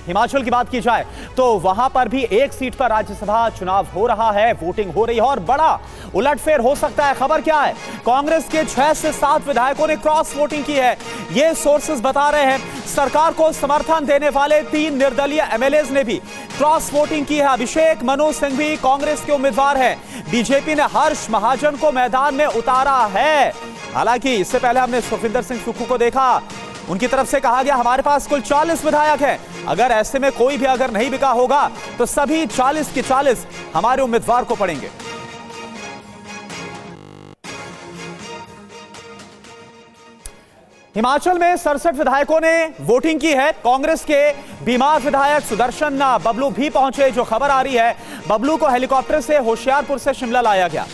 हिमाचल की बात की जाए तो वहां पर भी एक सीट पर राज्यसभा चुनाव हो रहा है, वोटिंग हो रही है और बड़ा उलटफेर हो सकता है। खबर क्या है? कांग्रेस के 6 से 7 विधायकों ने क्रॉस वोटिंग की है, ये सोर्सेज बता रहे हैं। सरकार को समर्थन देने वाले 3 निर्दलीय एमएलएज ने भी क्रॉस वोटिंग की है। अभिषेक मनु सिंह भी कांग्रेस के उम्मीदवार हैं। बीजेपी ने हर्ष महाजन को मैदान में उतारा है। हालांकि इससे पहले हमने सुखविंदर सिंह सुक्खू को देखा, उनकी तरफ से कहा गया हमारे पास कुल 40 विधायक हैं, अगर ऐसे में कोई भी अगर नहीं बिका होगा तो सभी 40 के 40 हमारे उम्मीदवार को पड़ेंगे। हिमाचल में 67 विधायकों ने वोटिंग की है। कांग्रेस के बीमार विधायक सुदर्शन बबलू भी पहुंचे। जो खबर आ रही है, बबलू को हेलीकॉप्टर से होशियारपुर से शिमला लाया गया।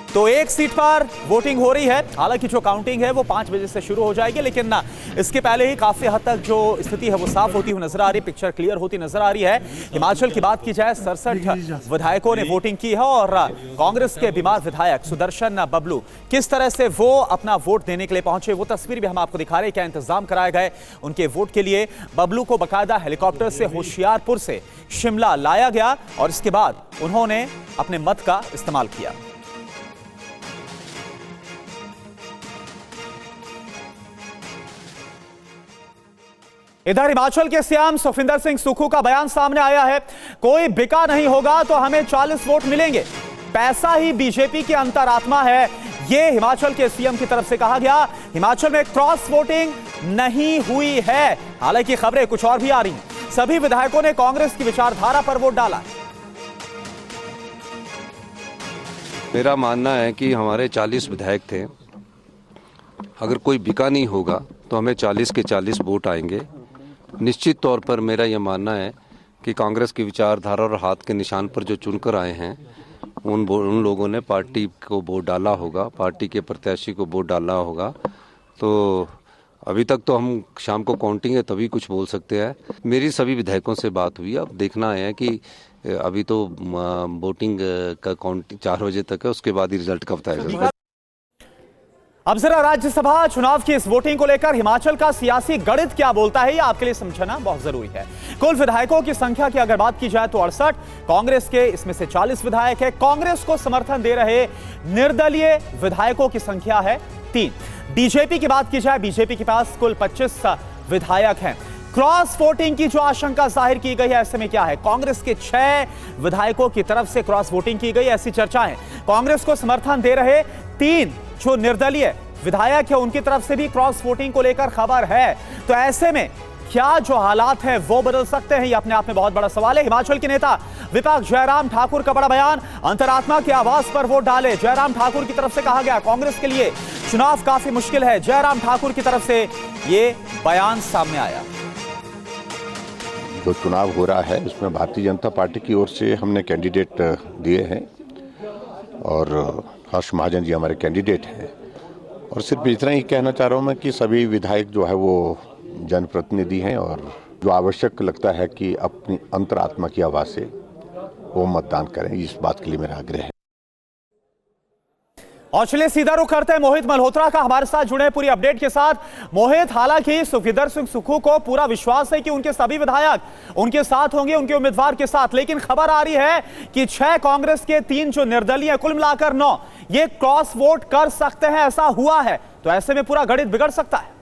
तो एक सीट पर वोटिंग हो रही है। हालांकि जो काउंटिंग है वो 5 बजे से शुरू हो जाएगी, लेकिन इसके पहले ही काफी हद तक जो स्थिति है वो साफ होती हुई नजर आ रही है, पिक्चर क्लियर होती नजर आ रही है। हिमाचल की बात की जाए, 67 विधायकों ने वोटिंग की है और कांग्रेस के बीमार विधायक सुदर्शन बबलू किस तरह से वो अपना वोट देने के लिए पहुंचे, वो तस्वीर भी हम आपको दिखा रहे हैं। क्या इंतजाम कराए गए उनके वोट के लिए। बबलू को बाकायदा हेलीकॉप्टर से होशियारपुर से शिमला लाया गया और इसके बाद उन्होंने अपने मत का इस्तेमाल किया। इधर हिमाचल के सीएम सुखविंदर सिंह सुक्खू का बयान सामने आया है, कोई बिका नहीं होगा तो हमें 40 वोट मिलेंगे, पैसा ही बीजेपी की अंतरात्मा है, ये हिमाचल के सीएम की तरफ से कहा गया। हिमाचल में क्रॉस वोटिंग नहीं हुई है। हालांकि खबरें कुछ और भी आ रही हैं। सभी विधायकों ने कांग्रेस की विचारधारा पर वोट डाला। मेरा मानना है कि हमारे 40 विधायक थे, अगर कोई बिका नहीं होगा तो हमें 40 के 40 वोट आएंगे। निश्चित तौर पर मेरा यह मानना है कि कांग्रेस की विचारधारा और हाथ के निशान पर जो चुनकर आए हैं उन लोगों ने पार्टी को वोट डाला होगा, पार्टी के प्रत्याशी को वोट डाला होगा। तो अभी तक तो हम शाम को काउंटिंग है तभी कुछ बोल सकते हैं। मेरी सभी विधायकों से बात हुई, अब देखना है कि अभी तो वोटिंग का काउंटिंग 4 बजे तक है, उसके बाद ही रिजल्ट कब बताया जाएगा। अब जरा राज्यसभा चुनाव की इस वोटिंग को लेकर हिमाचल का सियासी गणित क्या बोलता है, ये आपके लिए समझना बहुत जरूरी है। कुल विधायकों की संख्या की अगर बात की जाए तो 68, कांग्रेस के इसमें से 40 विधायक है। कांग्रेस को समर्थन दे रहे निर्दलीय विधायकों की संख्या है 3। बीजेपी की बात की जाए, बीजेपी के पास कुल 25 विधायक हैं। क्रॉस वोटिंग की जो आशंका जाहिर की गई है, ऐसे में क्या है, कांग्रेस के 6 विधायकों की तरफ से क्रॉस वोटिंग की गई, ऐसी चर्चा है। कांग्रेस को समर्थन दे रहे 3 जो निर्दलीय विधायक है उनकी तरफ से भी क्रॉस वोटिंग को लेकर खबर है। तो ऐसे में क्या जो हालात हैं वो बदल सकते हैं, ये अपने आप में बहुत बड़ा सवाल है। हिमाचल के नेता विपक्ष जयराम ठाकुर का बड़ा बयान, अंतरात्मा की आवाज पर वोट डाले। जयराम ठाकुर की तरफ से कहा गया कांग्रेस के लिए चुनाव काफी मुश्किल है। जयराम ठाकुर की तरफ से ये बयान सामने आया। जो चुनाव हो रहा है उसमें भारतीय जनता पार्टी की ओर से हमने कैंडिडेट दिए हैं और हर्ष महाजन जी हमारे कैंडिडेट हैं। और सिर्फ इतना ही कहना चाह रहा हूँ मैं कि सभी विधायक जो है वो जनप्रतिनिधि हैं और जो आवश्यक लगता है कि अपनी अंतरात्मा की आवाज़ से वो मतदान करें, इस बात के लिए मेरा आग्रह है। और चलिए सीधा रुख करते हैं मोहित मल्होत्रा का, हमारे साथ जुड़े पूरी अपडेट के साथ। मोहित, हालांकि सुखविंदर सिंह सुक्खू को पूरा विश्वास है कि उनके सभी विधायक उनके साथ होंगे, उनके उम्मीदवार के साथ, लेकिन खबर आ रही है कि 6 कांग्रेस के 3 जो निर्दलीय है, कुल मिलाकर 9 ये क्रॉस वोट कर सकते हैं, ऐसा हुआ है। तो ऐसे में पूरा गणित बिगड़ सकता है।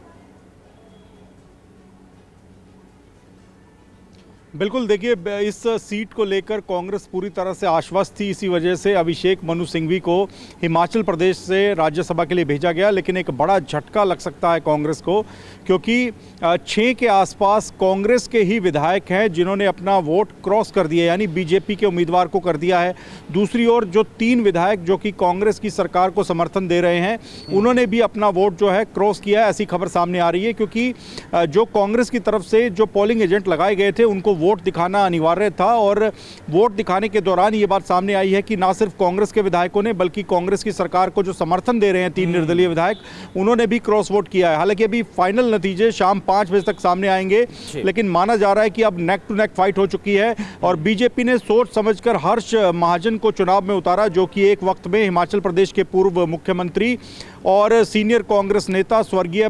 बिल्कुल, देखिए इस सीट को लेकर कांग्रेस पूरी तरह से आश्वस्त थी, इसी वजह से अभिषेक मनु सिंघवी को हिमाचल प्रदेश से राज्यसभा के लिए भेजा गया। लेकिन एक बड़ा झटका लग सकता है कांग्रेस को, क्योंकि 6 के आसपास कांग्रेस के ही विधायक हैं जिन्होंने अपना वोट क्रॉस कर दिया, यानी बीजेपी के उम्मीदवार को कर दिया है। दूसरी ओर जो 3 विधायक जो कि कांग्रेस की सरकार को समर्थन दे रहे हैं, उन्होंने भी अपना वोट जो है क्रॉस किया है, ऐसी खबर सामने आ रही है। क्योंकि जो कांग्रेस की तरफ से जो पोलिंग एजेंट लगाए गए थे उनको वोट दिखाना अनिवार्य था, और वोट दिखाने के दौरान ये बात सामने आई है कि ना सिर्फ कांग्रेस के विधायकों ने बल्कि कांग्रेस की सरकार को जो समर्थन दे रहे हैं 3 निर्दलीय विधायक, उन्होंने भी क्रॉस वोट किया है। हालांकि अभी फाइनल नतीजे शाम 5 बजे तक सामने आएंगे, लेकिन माना जा रहा है कि अब नेक टू नेक फाइट हो चुकी है और बीजेपी ने सोच समझकर हर्ष महाजन को चुनाव में उतारा, जो कि एक वक्त में हिमाचल प्रदेश के पूर्व मुख्यमंत्री और सीनियर कांग्रेस नेता स्वर्गीय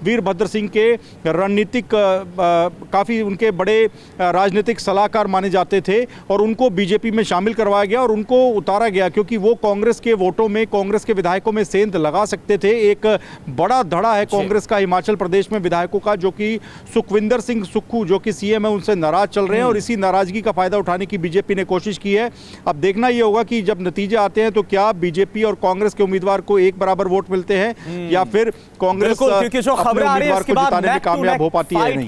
वीरभद्र सिंह के रणनीतिक काफ़ी उनके बड़े राजनीतिक सलाहकार माने जाते थे और उनको बीजेपी में शामिल करवाया गया और उनको उतारा गया क्योंकि वो कांग्रेस के वोटों में, कांग्रेस के विधायकों में सेंध लगा सकते थे। एक बड़ा धड़ा है कांग्रेस का हिमाचल प्रदेश में विधायकों का, जो कि सुखविंदर सिंह सुक्खू जो कि सीएम है उनसे नाराज चल रहे हैं और इसी नाराजगी का फायदा उठाने की बीजेपी ने कोशिश की है। अब देखना यह होगा कि जब नतीजे आते हैं तो क्या बीजेपी और कांग्रेस के उम्मीदवार को एक बराबर वोट मिलते हैं या फिर कांग्रेस क्योंकि जो खबरें आ रही है इसके बाद जिताने में कामयाब हो पाती है नहीं।